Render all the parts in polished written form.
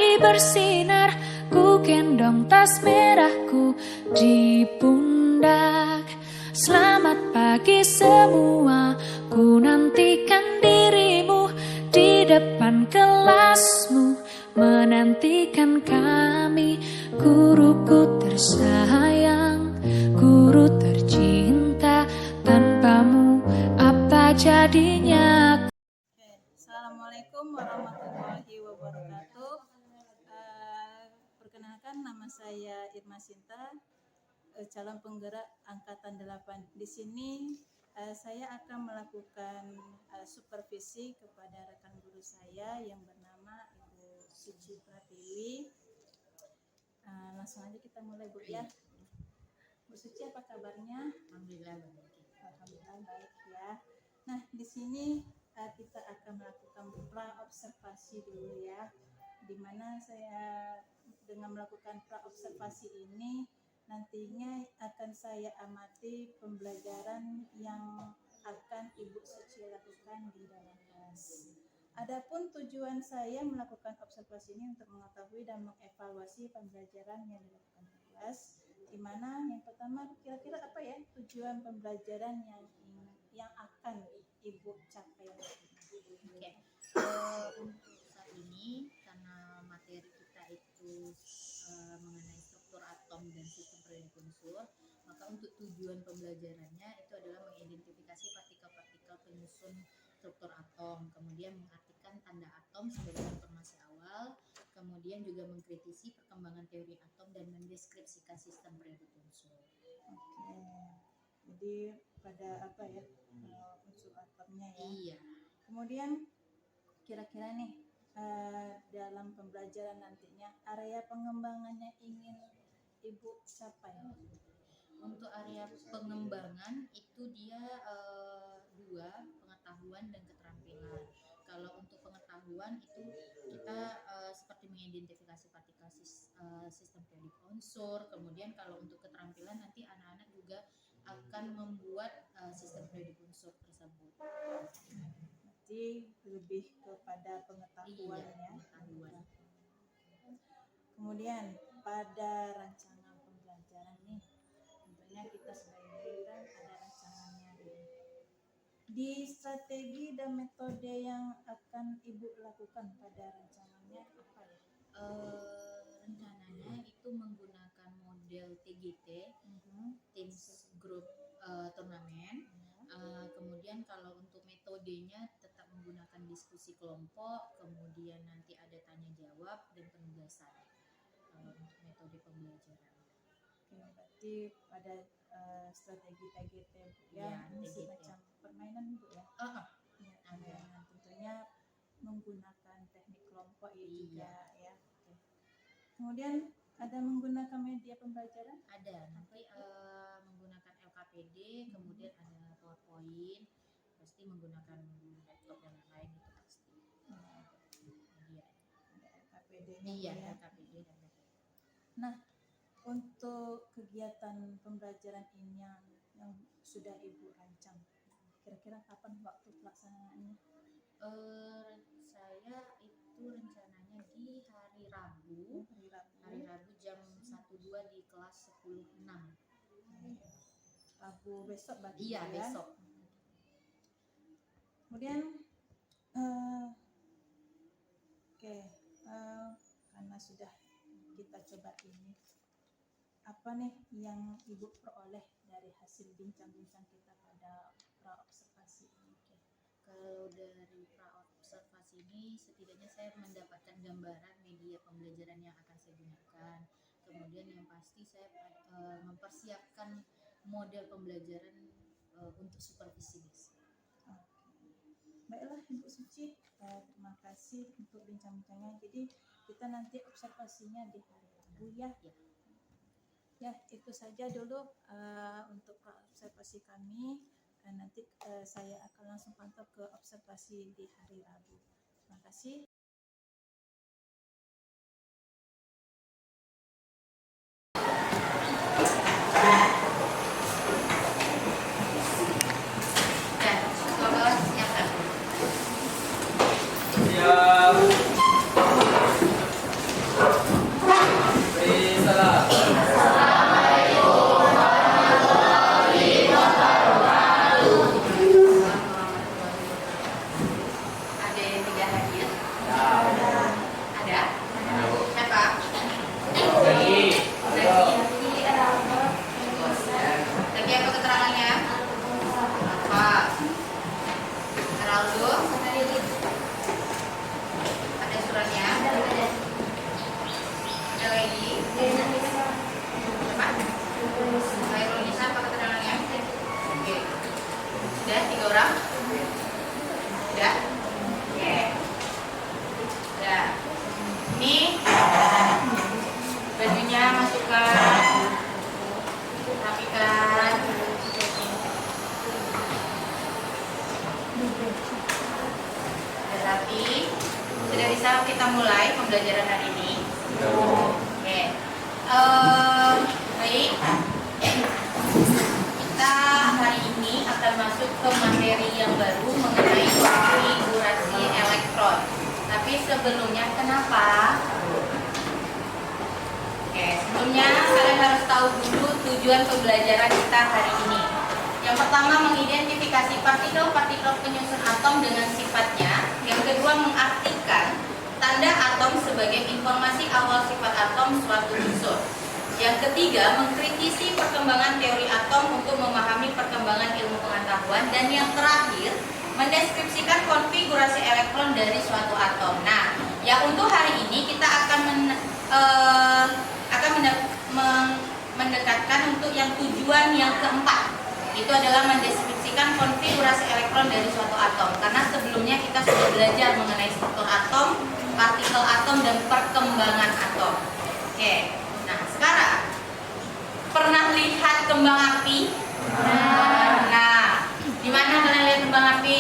matahari bersinar, ku gendong tas merahku di pundak. Selamat pagi semua, ku nantikan dirimu di depan kelasmu, menantikan kami. Guruku tersayang, guru tercinta, tanpamu apa jadinya? Assalamualaikum warahmatullahi wabarakatuh. Perkenalkan, nama saya Irma Sinta, calon penggerak angkatan 8. Di sini saya akan melakukan supervisi kepada rekan guru saya yang bernama Ibu Suci Pratiwi. Langsung aja kita mulai, Bu, ya. Bu Suci, apa kabarnya? Alhamdulillah baik. Alhamdulillah baik ya. Nah, di sini kita akan melakukan pra-observasi dulu ya, dimana saya dengan melakukan pra-observasi ini nantinya akan saya amati pembelajaran yang akan Ibu Suci lakukan di dalam kelas. Adapun tujuan saya melakukan observasi ini untuk mengetahui dan mengevaluasi pembelajaran yang dilakukan di kelas, dimana yang pertama kira-kira apa ya tujuan pembelajaran yang akan Ibu capai. Oke. Untuk saat ini karena materi kita itu mengenai struktur atom dan sistem periode unsur, maka untuk tujuan pembelajarannya itu adalah mengidentifikasi partikel-partikel penyusun struktur atom, kemudian mengartikan tanda atom sebagai informasi awal, kemudian juga mengkritisi perkembangan teori atom dan mendeskripsikan sistem periode unsur. Oke. Jadi pada apa ya unsur atomnya ya. Iya. Kemudian kira-kira nih dalam pembelajaran nantinya area pengembangannya ingin Ibu capai. Untuk area pengembangan itu dia dua, pengetahuan dan keterampilan. Kalau untuk pengetahuan itu kita seperti mengidentifikasi partikel sistem periodik unsur. Kemudian kalau untuk keterampilan nanti anak-anak juga akan membuat sistem periodik unsur tersebut. Jadi lebih kepada pengetahuan ya. Pengetahuan. Kemudian pada rancangan pembelajaran nih, tentunya kita sebagai guru kan ada rancangannya. Di strategi dan metode yang akan Ibu lakukan pada rancangannya apa ya? Rencananya itu menggunakan model TGT, Teams Group Turnamen. Kemudian kalau untuk metodenya tetap menggunakan diskusi kelompok, kemudian nanti ada tanya jawab dan penugasan untuk metode pembelajaran. Oke, berarti pada strategi TGT ya, ini semacam permainan Bu ya. Permainan tentunya menggunakan teknik kelompok juga ya. Oke. Kemudian ada menggunakan media pembelajaran? Ada, nanti menggunakan LKPD, kemudian ada PowerPoint, pasti menggunakan laptop dan lain-lain itu pasti. Iya. Ada LKPD-nya Iya, ya. LKPD dan lain-lain. Nah, untuk kegiatan pembelajaran ini yang sudah Ibu rancang, kira-kira kapan waktu pelaksanaannya? Saya itu rencananya di hari Rabu. Hari Rabu jam 1-2 di kelas 10-6. Rabu besok berarti. Iya, ya? besok. Kemudian karena sudah kita coba ini, apa nih yang Ibu peroleh dari hasil bincang-bincang kita pada pra-observasi ini? Kalau dari pra-observasi ini setidaknya saya mendapatkan gambaran media pembelajaran yang akan saya gunakan. Kemudian yang pasti saya mempersiapkan model pembelajaran untuk supervisi besok. Baiklah Ibu Suci, terima kasih untuk bincang-bincangnya. Jadi kita nanti observasinya di hari Rabu ya. Ya, itu saja dulu untuk observasi kami. Nanti saya akan langsung pantau ke observasi di hari Rabu. Terima kasih. kita mulai pembelajaran hari ini? Oke. Baik. Kita hari ini akan masuk ke materi yang baru mengenai konfigurasi elektron. Tapi sebelumnya kenapa? Oke, sebelumnya kalian harus tahu dulu tujuan pembelajaran kita hari ini. Yang pertama, mengidentifikasi partikel-partikel penyusun atom dengan sifatnya. Yang kedua, mengartikan tanda atom sebagai informasi awal sifat atom suatu unsur. Yang ketiga, mengkritisi perkembangan teori atom untuk memahami perkembangan ilmu pengetahuan. Dan yang terakhir, mendeskripsikan konfigurasi elektron dari suatu atom. Nah, ya untuk hari ini kita akan mendekatkan untuk yang tujuan yang keempat. Itu adalah mendeskripsikan konfigurasi elektron dari suatu atom. Karena sebelumnya kita sudah belajar mengenai struktur atom, partikel atom, dan perkembangan atom. Oke, nah sekarang pernah lihat kembang api? Nah, di mana kalian lihat kembang api?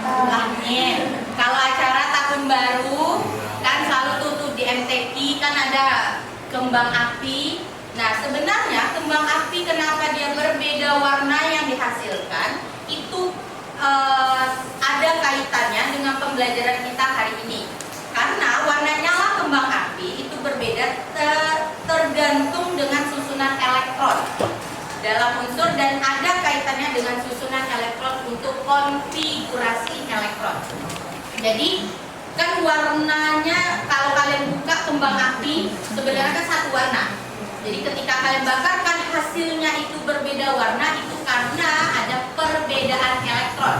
Langit. Kalau acara tahun baru kan selalu tutup di MTQ kan ada kembang api. Nah, sebenarnya kembang api kenapa dia berbeda warna yang dihasilkan itu ada kaitannya dengan pembelajaran kita hari ini. Karena warna nyala kembang api itu berbeda tergantung dengan susunan elektron dalam unsur dan ada kaitannya dengan susunan elektron untuk konfigurasi elektron. Jadi kan warnanya kalau kalian buka kembang api sebenarnya kan satu warna. Jadi ketika kalian bakar kan hasilnya itu berbeda warna itu karena ada perbedaan elektron.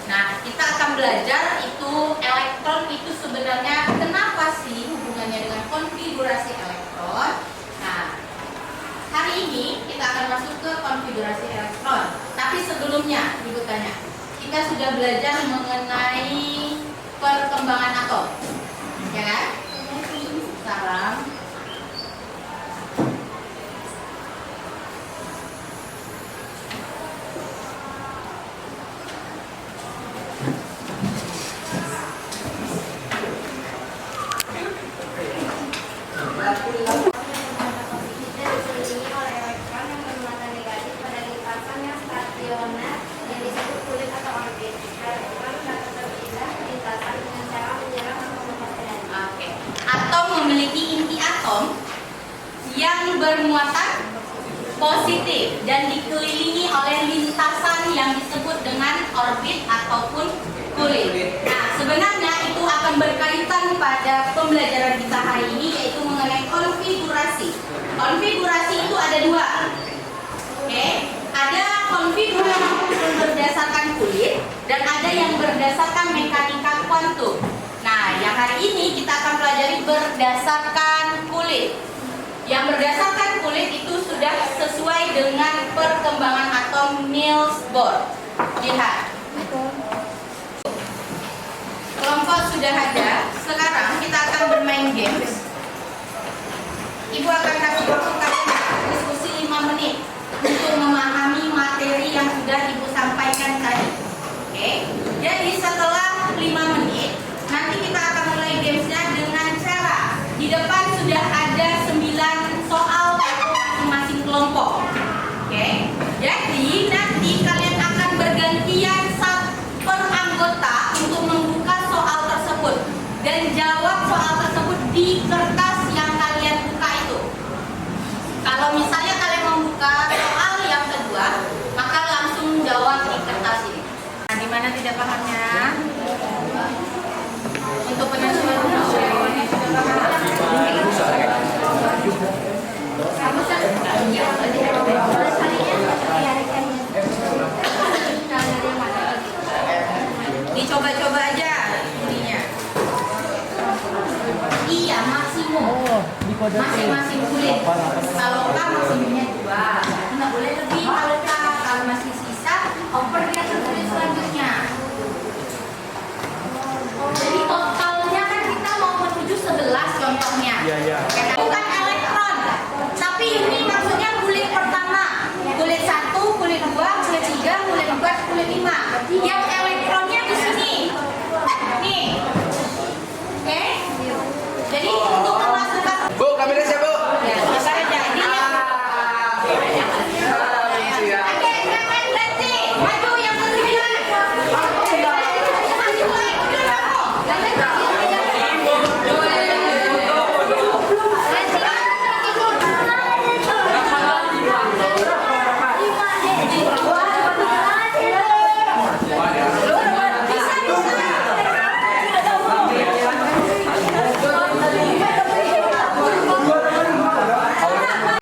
Nah, kita akan belajar itu elektron itu sebenarnya kenapa sih hubungannya dengan konfigurasi elektron. Nah, hari ini kita akan masuk ke konfigurasi elektron. Tapi sebelumnya, Ibu tanya, kita sudah belajar mengenai perkembangan atom, ya kan? Salam. Yang bermuatan positif dan dikelilingi oleh lintasan yang disebut dengan orbit ataupun kulit. Nah, sebenarnya itu akan berkaitan pada pembelajaran kita hari ini yaitu mengenai konfigurasi. Konfigurasi itu ada dua. Oke, ada konfigurasi yang berdasarkan kulit dan ada yang berdasarkan mekanika kuantum. Nah, yang hari ini kita akan pelajari berdasarkan kulit. Yang berdasarkan kulit itu sudah sesuai dengan perkembangan atom Niels Bohr. Lihat. Kelompok sudah ada. Sekarang kita akan bermain games. Ibu akan kasih waktu kalian diskusi 5 menit untuk memahami materi yang sudah Ibu sampaikan tadi. Oke. Jadi setelah 5 menit, nanti kita akan mulai gamesnya dengan cara di depan sudah ada 9 soal untuk masing-masing kelompok. Oke. Jadi nanti kalian akan bergantian per anggota untuk membuka soal tersebut dan jawab soal tersebut di kertas yang kalian buka itu. Kalau misalnya kalian membuka soal yang kedua, maka langsung jawab di kertas ini. Nah, di mana tidak pahamnya? Untuk penentuan jawabannya sudah paham. Dicoba-coba aja ininya. Iya, maksimum. Masing-masing kulit. Kalau K maksimumnya 2. Nggak boleh lebih kalau K. Kalau masih sisa, oper dia ke kulit selanjutnya. Jadi totalnya kan kita mau menuju 11 contohnya. Bukan elektron, tapi ini maksudnya kulit pertama. Kulit 1, kulit 2, kulit 3, kulit 4, kulit 5. Yang elektronnya di sini. Nih. Oke. Bu, kameranya siapa, Bu? Ya, sabar aja. Ini maju yang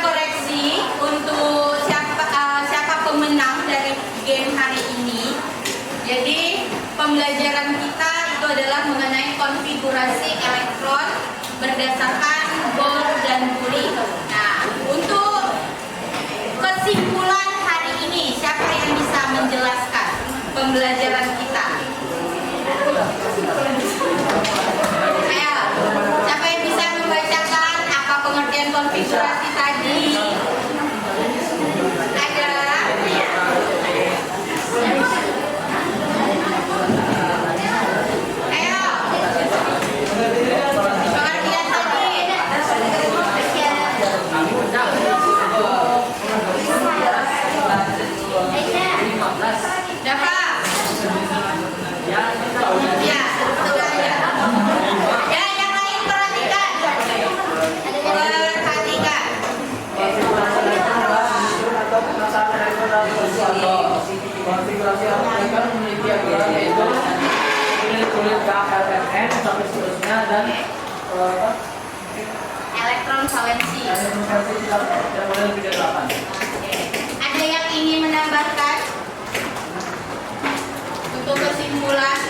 koreksi untuk siapa pemenang dari game hari ini. Jadi pembelajaran kita itu adalah mengenai konfigurasi elektron berdasarkan Bohr dan Curie. Nah, untuk kesimpulan hari ini siapa yang bisa menjelaskan pembelajaran kita? Ayo, siapa yang bisa membacakan apa pengertian konfigurasi tadi? Ada? Ayo. Pengertian tadi. Dapat? Ya, sudah ya. Ya, yang lain perhatikan. Perhatikan. Konfigurasi elektron memiliki aturan yaitu kulit KLFN sampai seterusnya dan Elektron valensi. dan model 38. Ada yang ingin menambahkan untuk kesimpulan?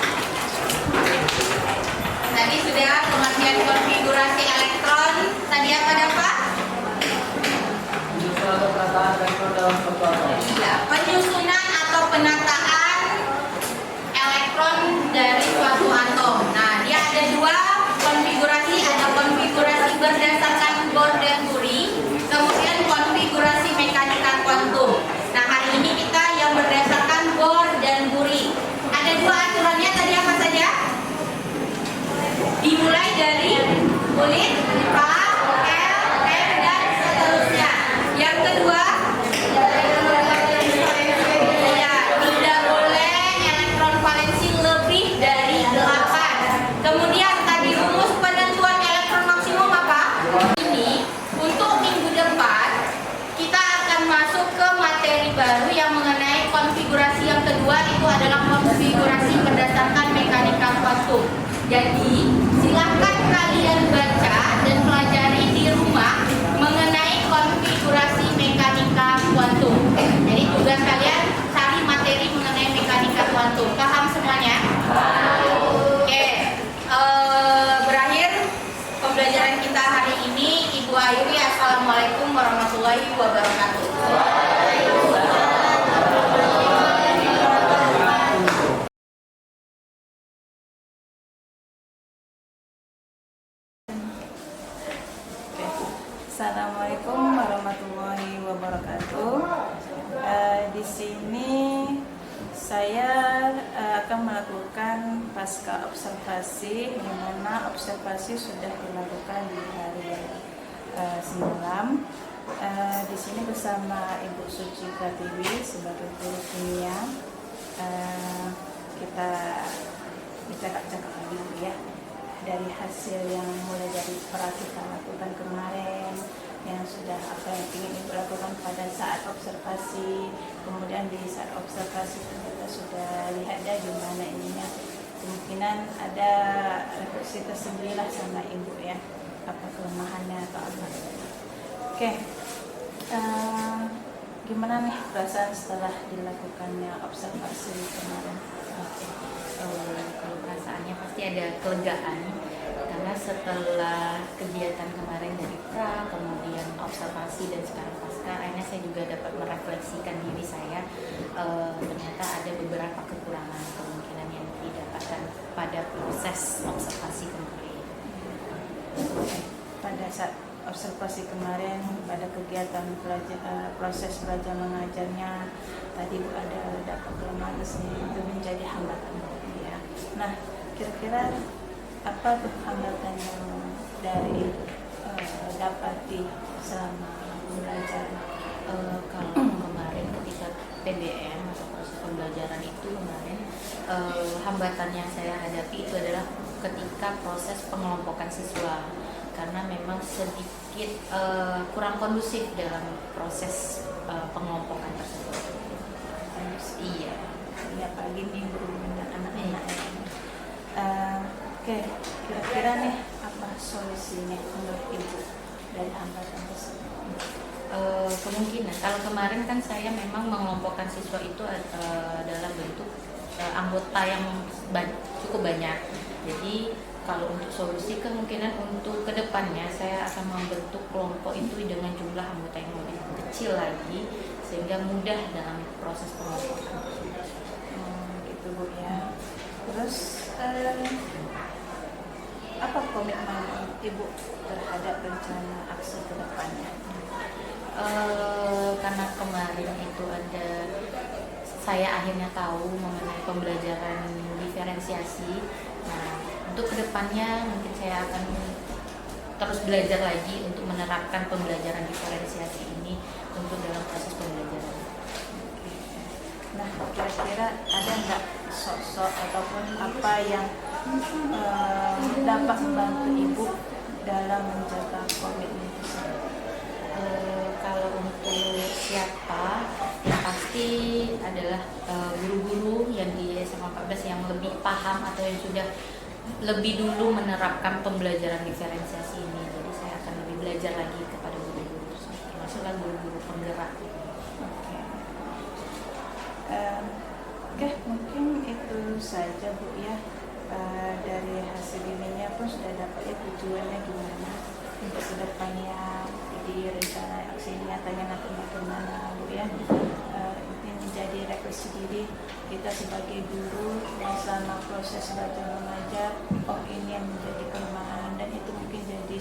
Tadi sudah pengertian konfigurasi elektron. Tadi apa dapat? Menyusun atau penataan elektron dalam suatu atom. Ya, penyusunan atau penataan elektron dari suatu atom. Nah, dia ada dua konfigurasi, ada konfigurasi berdasarkan Bohr dan Curie, kemudian konfigurasi mekanika kuantum. Nah, hari ini kita yang berdasarkan Bohr dan Curie. Ada dua aturannya tadi apa saja? Dimulai dari kulit K, L, M, dan seterusnya. Yang kedua, ya, tidak boleh elektron valensi lebih dari 8. Kemudian tadi rumus penentuan elektron maksimum apa? Ini untuk minggu depan kita akan masuk ke materi baru yang mengenai konfigurasi yang kedua, itu adalah konfigurasi berdasarkan mekanika kuantum. Jadi silakan kalian baca dan pelajari di rumah mengenai konfigurasi mekanika kuantum. Jadi tugas kalian cari materi mengenai mekanika kuantum. Paham semuanya? Oke. Berakhir pembelajaran kita hari ini. Ibu Ayuri, assalamualaikum warahmatullahi wabarakatuh. Assalamualaikum warahmatullahi wabarakatuh. Di sini saya akan melakukan pasca observasi, di mana observasi sudah dilakukan di hari semalam. Di sini bersama Ibu Suci Pratiwi sebagai guru kimia. Kita cakap-cakap dulu ya, dari hasil yang mulai dari kita lakukan kemarin, yang sudah apa yang ingin Ibu lakukan pada saat observasi, kemudian di saat observasi kita sudah lihat dah gimana ininya, kemungkinan ada refleksi tersendirilah sama Ibu ya, apa kelemahannya atau apa. Oke. Gimana nih perasaan setelah dilakukannya observasi kemarin? Kalau perasaannya pasti ada kelegaan, karena setelah kegiatan kemarin dari pra, kemudian observasi dan sekarang pasca, akhirnya saya juga dapat merefleksikan diri saya. Ternyata ada beberapa kekurangan kemungkinan yang didapatkan pada proses observasi kemarin. Pada saat observasi kemarin, pada kegiatan proses belajar mengajarnya tadi Bu ada dapat kelemahan itu menjadi hambatan ya. Nah, kira-kira apa tuh hambatan yang dari dapati selama pembelajaran? Kalau kemarin ketika PBM atau proses pembelajaran itu kemarin hambatan yang saya hadapi itu adalah ketika proses pengelompokan siswa, karena memang sedikit kurang kondusif dalam proses pengelompokan tersebut. Iya. Ya apalagi nih berhubungan dengan anak-anak. Oke, kira-kira nih apa solusinya menurut Ibu dari hambatan tersebut? Kemungkinan kalau kemarin kan saya memang mengelompokkan siswa itu dalam bentuk anggota yang cukup banyak. Jadi kalau untuk solusi kemungkinan untuk kedepannya saya akan membentuk kelompok itu dengan jumlah anggota yang lebih kecil lagi sehingga mudah dalam proses pengelompokan. Gitu Bu ya. Terus apa komitmen Ibu terhadap rencana aksi ke depannya? Karena kemarin itu ada saya akhirnya tahu mengenai pembelajaran diferensiasi. Nah, untuk kedepannya mungkin saya akan terus belajar lagi untuk menerapkan pembelajaran diferensiasi ini untuk dalam proses pembelajaran. Nah, kira-kira ada nggak sosok ataupun apa yang dapat membantu Ibu dalam menjaga komitmen tersebut? Kalau untuk siapa, yang pasti adalah guru-guru yang di SMA 14 yang lebih paham atau yang sudah lebih dulu menerapkan pembelajaran diferensiasi ini. Jadi saya akan lebih belajar lagi kepada guru-guru tersebut, termasuklah guru-guru penggerak. Oke, mungkin itu saja Bu ya. Dari hasil ininya pun sudah dapat ya tujuannya gimana untuk kedepannya. Jadi rencana aksi nyatanya nanti bagaimana Bu ya. Ini menjadi refleksi diri kita sebagai guru yang selama proses belajar mengajar, oh ini yang menjadi kelemahan dan itu mungkin jadi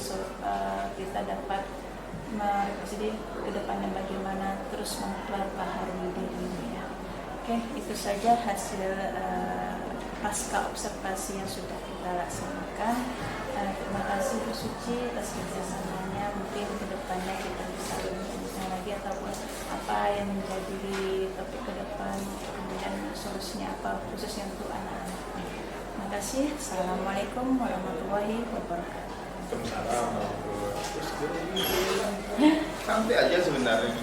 kita dapat merefleksi diri ke depannya bagaimana terus memperbaharui diri ya. Oke, itu saja hasil pasca observasi yang sudah kita laksanakan. Terima kasih Bu Suci atas kerjasamanya. Mungkin kedepannya kita bisa berbincang lagi ataupun apa yang menjadi topik ke depan, kemudian solusinya apa khususnya untuk anak-anak. Terima kasih. Assalamualaikum warahmatullahi wabarakatuh. Waalaikumsalam warahmatullahi wabarakatuh. Santai aja sebenarnya.